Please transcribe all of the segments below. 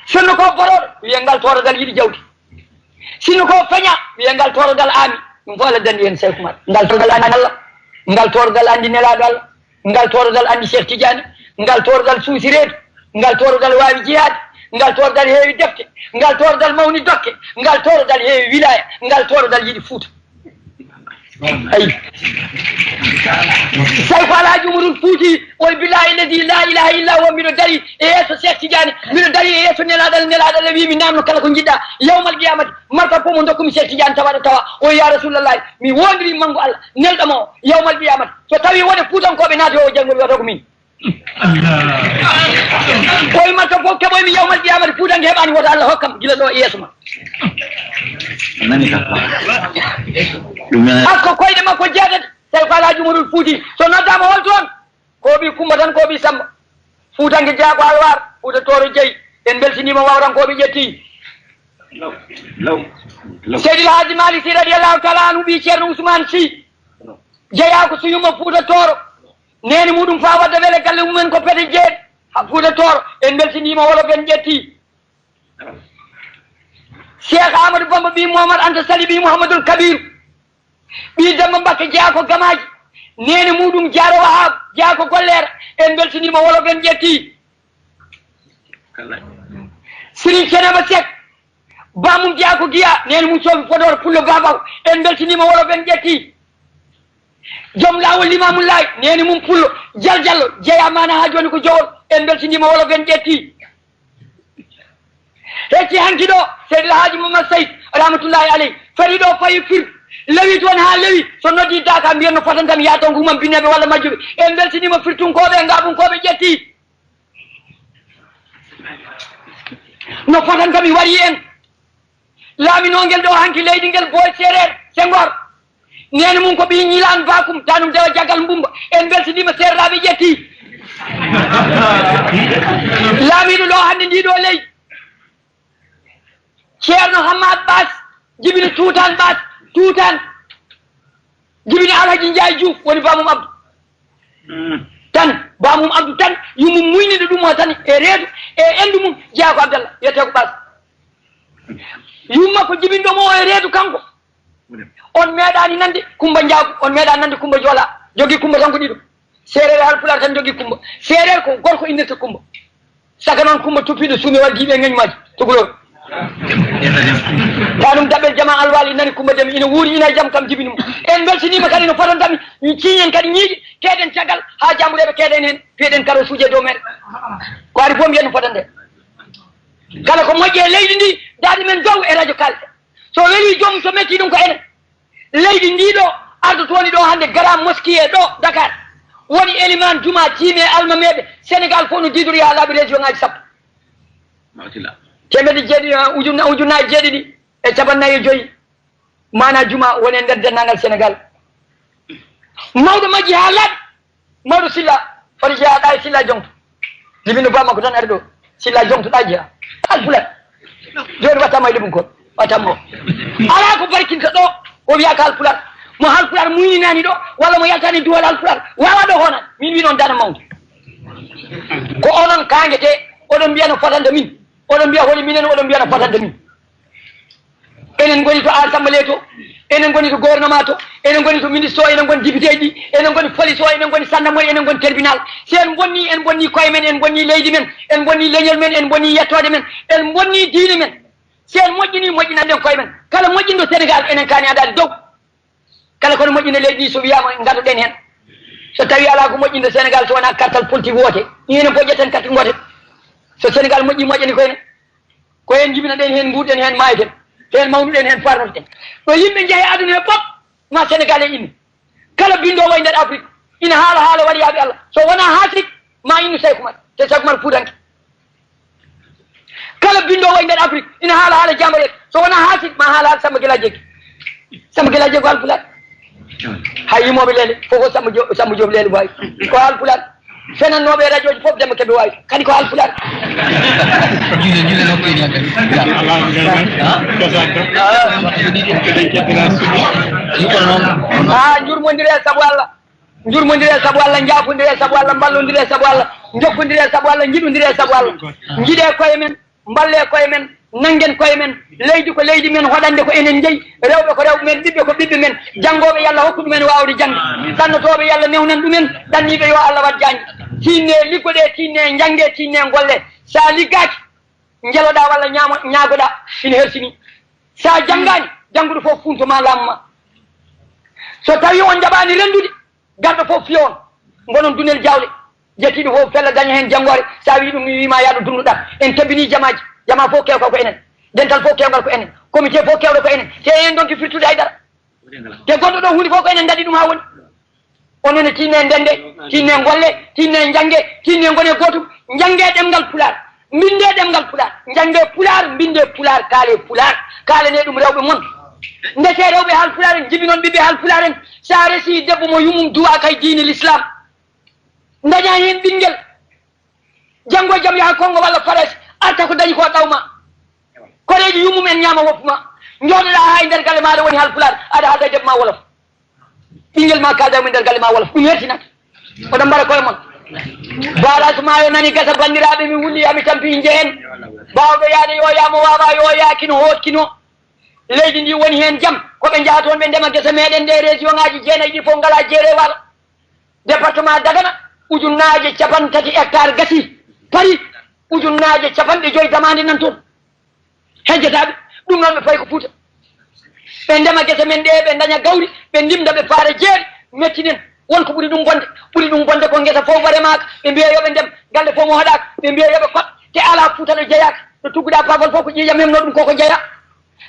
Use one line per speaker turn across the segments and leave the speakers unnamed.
sinno ko boror wiyengal torodal yiɗi jawdi sinno ko feña wiyengal torodal ami ɗum fof Allah dandi hen Cheikh Oumar ngal torodal andi Allah ngal torodal andi nelaɗo Allah ngal torodal andi Cheikh Tidiane ngal torodal suusi reedu ngal torodal wawi jihad ngal torodal heewi defte ngal torodal mawni dokke ngal torodal heewi wilaya ngal torodal yiɗi Fouta ayi Cheikh Alhaji Umarul Fouti oy billahi alladi la ilaha illa huwa mbiɗo dari e yeeso Cheikh Tidiane mbiɗo dari e yeeso nelaɗal wimi namno kala ko jiɗɗa yawmal qiyamati marka fof mo dokkumi Cheikh Tidiane tawaɗa tawa o ya rasulullahi mi wondiri manggo Allah nelɗoma o yawmal qiyamati so tawi wone Fuutankoɓe naati o janngol wiyata ko min koye marka fof keɓoymi yawmal qiyamati Fuutanke heɓani woto Allah hokkam gila ɗo e yeeso ma asko koyɗe makko jeetati Cheikh Alhaji Umarul Fouti so noddama hol toon ko ɓi Kumba tan ko ɓi Samba Fuutanke jaako Alwar Fouta Toro Jeyi en beltinima wawrankoɓe ƴetti Seydil Hadji Malick Sy radiallahu taala anu ɓi ceerno Ousmane Sy jeeyako so yumma Fouta Toro neni muɗum fa wadda wele galle mumen ko pete jeeɗi ha Fouta Toro en beltinima wolof en ƴetti Cheikh Amadou Bamba ɓi Mouhamad Anta Sali ɓi Mouhamadoul Kabiru ɓi Demba Mbakke jeeyako Gamaji neni muɗum Diaro Wahab jeeyako Gollere en beltinima wolof en ƴetti Serigne Thiénaba Seck bamum jeeyako Guiya neni mum sofi Podor Pullo Babaw en beltinima wolof en ƴetti joom lawol Limamullahi neni mum Pullo Diallo jeeya mana ha joni ko Jowol en beltinima wolof en ƴetti hecci hanki ɗo Seydil Hadji Mamadou Seyd rahmatullahi aleyh fari ɗo fayi fir lewi toon ha lewi so noddi daka mbiyen no fotantami yato ngumam binneɓe walla majjuɓe en beltinima firtunkoɓe ngabunkoɓe ƴetti no fotantami waɗi en laaminogel ɗo hanki leydi ngel Boy Séréer Senghor neni mum ko ɓi ñilan bakum tanum dewa jaggal mbumba en beltinima serraɓe ƴetti laamiɗo ɗo hande ndiɗo leydi ceerno Hamad Bass jibini Tuutan Bass Tuutan jibini Alhaji Ndiaye Diouf woni bamum Abdou tan bamum Abdou tan yumum muynide ɗum o tan e reedu e endu mum jeeya ko Abdallah wiyete ko Bass yumma ko jibinɗomo o e reedu kanko on meeɗani nande Kumba Njaagu on meeɗani nande Kumba Joola jogui Kumba tan ko ɗiɗo Séréer e Halpulaar tan jogui Kumba Séréer ko gorko innirta Kumba saka noon Kumba tuppiɗo suumi waddiɓe ŋeñumaji tugolor tanum daɓel jama alwali nani Kumba Deme ina wuuri ina jaam kam jibinimo en beltinima kadi no fotantami ciñen kadi ñiiƴe keeɗen caggal ha jambureɓe keeɗen hen piyeɗen karo suuje dow meɗen ko ari fof mbiyen no fotande kala ko moƴƴi e leydi ndi daade men dow e radio kalɗe so weeli joomum so metti ɗum ko enen leydi ndi ɗo ardotoni ɗo hande garam mosquée ɗo Dakar woni éliman juma tiime almameɓe Sénégal fof no didori ha laaɓi région ngaji sappo temedde ujunnaji jeeɗiɗi e capannayyi e joyyi mana juma woni e nder dennagal Sénégal mawɗo majji ha laaɓi mawɗo Silla foti jeeyaɗa e Silla jongto jibinɗo bammakko tan ari ɗo Silla jongtoɗa jeeya Halpulaar joni wattama e ɗuɓum kon wattama o ala ko barkinta ɗo o wiya ko Halpulaar mo Halpulaar muyninani ɗo walla mo yaltani duwal Halpulaar wawa ɗo honan min wi noon dana mawde ko onon kangete oɗon mbiya no fotande min oɗon mbiya holi minen oɗon mbiya no fotande min enen goni to assemblé to enen goni to gouvernement to enen goni to ministre o enen goni député ɗi enen goni police o enen goni gendarmerie enen goni tribunal si en bonni koye men en bonni leydi men en bonni leñol men en bonni yettode men en bonni diine men si en moƴƴini moƴƴinanden koye men kala moƴƴinɗo Sénégal enen kaani adade dow kala kono moƴƴinde leydi ndi so wiyama gadoɗen hen so tawi ala ko moƴƴinde Sénégal so wona kartal politique woote inen fof ƴetten carte goote so Sénégal moƴƴi moƴƴani ko hen jibina ɗen hen guurɗen hen mayten hen mawnuɗen hen parnotoɗen ɗo yimɓe jeehe aduna he fof ma Sénégal e inni kala bindowo e nder Afrique ina haala waɗi yaaɓe Allah so wona haasik ma innu Cheikh Oumar te Cheikh Oumar Fuutanke kala bindowo e nder Afrique ina haala jambareet so wona haasik ma haala Samba Guela Jeggi ko Halpulaar hay yimoɓe leele fofo Samba Diop leele wawi ko Halpulaar fenannoɓe radio ji fof Demba Kebe wawi kadi ko Halpulaar jurmodire saabu Allah jurmodire saabu Allah jafodire saabu Allah ballodire saabu Allah jokkondire sabu Allah jiɗodire sabu Allah jiiɗe koye men mballe koye men nangen koye men leydi ko leydi men hoɗande ko enen jeeyi rewɓe ko rewɓe men ɓiɓɓe ko ɓiɓɓe men janngoɓe yo Allah hokku ɗumen wawde jangde ɗannotoɓe yo Allah newnan ɗumen ɗanniɓe yo Allah wat jangue tinne liggoɗe tinne jangge tinne golle sa liggaki jeloɗa walla ñaagoɗa ina hersini sa janggani jannguɗo fof funtoma lamma so tawi on jaɓani rendude garɗo fof fiya on gonon dunel jawle jettiɗo fof fella daña hen janggore sa wi ɗum wima yaɗo dunnuɗa en tabini jamaji jama fof kewka ko enen dental fof kewgal ko enen comité fof kewɗo ko enen te en donki firtude haydara te gonɗo ɗo hunde fof ko enen daɗi ɗum ha woni onone tinne ndende tinne golle tinne jangge tinne gone gotum jangge ɗemgal pular mbinde ɗemgal pular jangge pular mbinde pular kalane ɗum rewɓe mon ndete rewɓe haal pular en jibi noon ɓiɓɓe haal pular en sa resi debbo mo yumum duwa kay diine l'islam daña hen ɓinguel janggo jaam yaha Congo walla Faras arta ko dañi ko ɗawma koreji yummum en ñaama woppuma jooɗoɗa ha e nder galle maɗa woni haal pular aɗa haalda debbo ma wolof ɓinguel ma kaldamo e nder galle ma wolof ɗum hertinata oɗon mbaɗa koye mon baɗa so mayo nani gasa bandiraɓe mi wulli ami tampi jehen bawɗo yaade yo yamo wawa yo yakino hotkino leydi ndi woni hen jaam koɓe jaha toon ɓe ndema gesa meɗen nde région ngaji jeenayyi ɗi fof ngala jeere wala département Dagana ujunnaje 3 hectares gasi pari ujunnaje 50 damande nan toon hejjataɓe ɗum noon ɓe fayi ko Fuuta ɓe ndema gese men ɗe ɓe daña gawri ɓe ndimda ɓe faara jeeri mettinen wonko ɓuuri ɗum bonde ko gesa fof waremaka ɓe mbiya yoɓe ndem galle fof mo haɗaka ɓe mbiya yoɓe koɗ te ala Fuuta ɗo jeeyaka ɗo tugguɗa pagol fof ko ƴiƴam hemno ɗum koko jeeya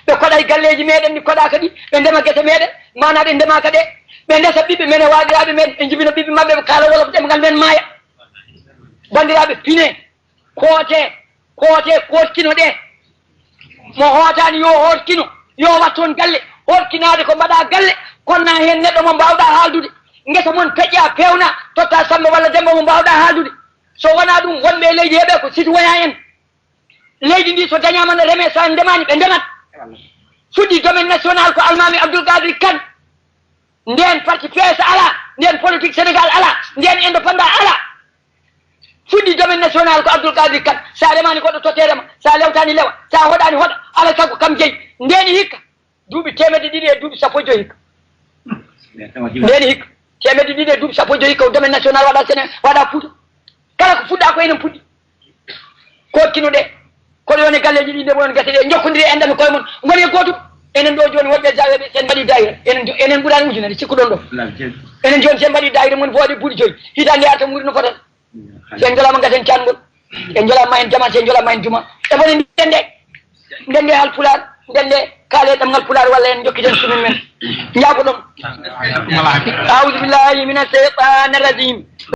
ɓe koɗa e galleji meɗen ɗi koɗaka ɗi ɓe ndema gese meɗen mana ɗe ndemaka ɗe ɓe ndesa ɓiɓɓe men e waɗiraɓe men ɓe jibino ɓiɓɓe mabɓe ɓe kaala wolof ɗemgal men maaya bandiraɓe pine kotkino ɗe mo hootani yo hotkino yo wat toon galle hotkinade ko mbaɗa galle konna hen neɗɗo mo mbawɗa haaldude ngesa moon peƴƴa pewna totta Samba walla Demba mo mbawɗa haaldude so wona ɗum wonɓe leydi heeɓe ko citoyen en leydi ndi so dañama no reme sa ndemani ɓe ndemat fuɗɗi domaine national ko almami Abdoul Kadri Kane nden parti PS ala nden politique Sénégal ala nden indépendant ala fuɗɗi domaine national ko Abdoul Kadri Kane sa remani goɗɗo totterema sa lewtani lewa sa hoɗani hoɗa ala sago kam jeeyi ndeni hikka duuɓi 2.5 e duuɓi 15 hikka ndeni hikka 2.5 e duuɓi 15 hikka ko domaine national waɗa Sénégal waɗa Fuuta kala ko fuɗɗa ko enen puɗɗi kotkino ɗe kono yone galleji ɗi ndeɓon gese ɗe jokkodiri e endami koye mon goni e gotum enen ɗo joni wonɓe jaweɓe sen mbaɗi dayira enen ɓuurani ujunere cikkuɗon ɗo enen joni sen mbaɗi dayira mon fooɗi ɓuuɗi 5 hitande arta muri no fotata sen jolama gaten cangol en jolama hen jama sen jolama hen juma e bone ndende hal pular ndende kaale ɗemgal pular walla en jokkiten sumin men jaago ɗon aoudou billahi mina cheytani rajim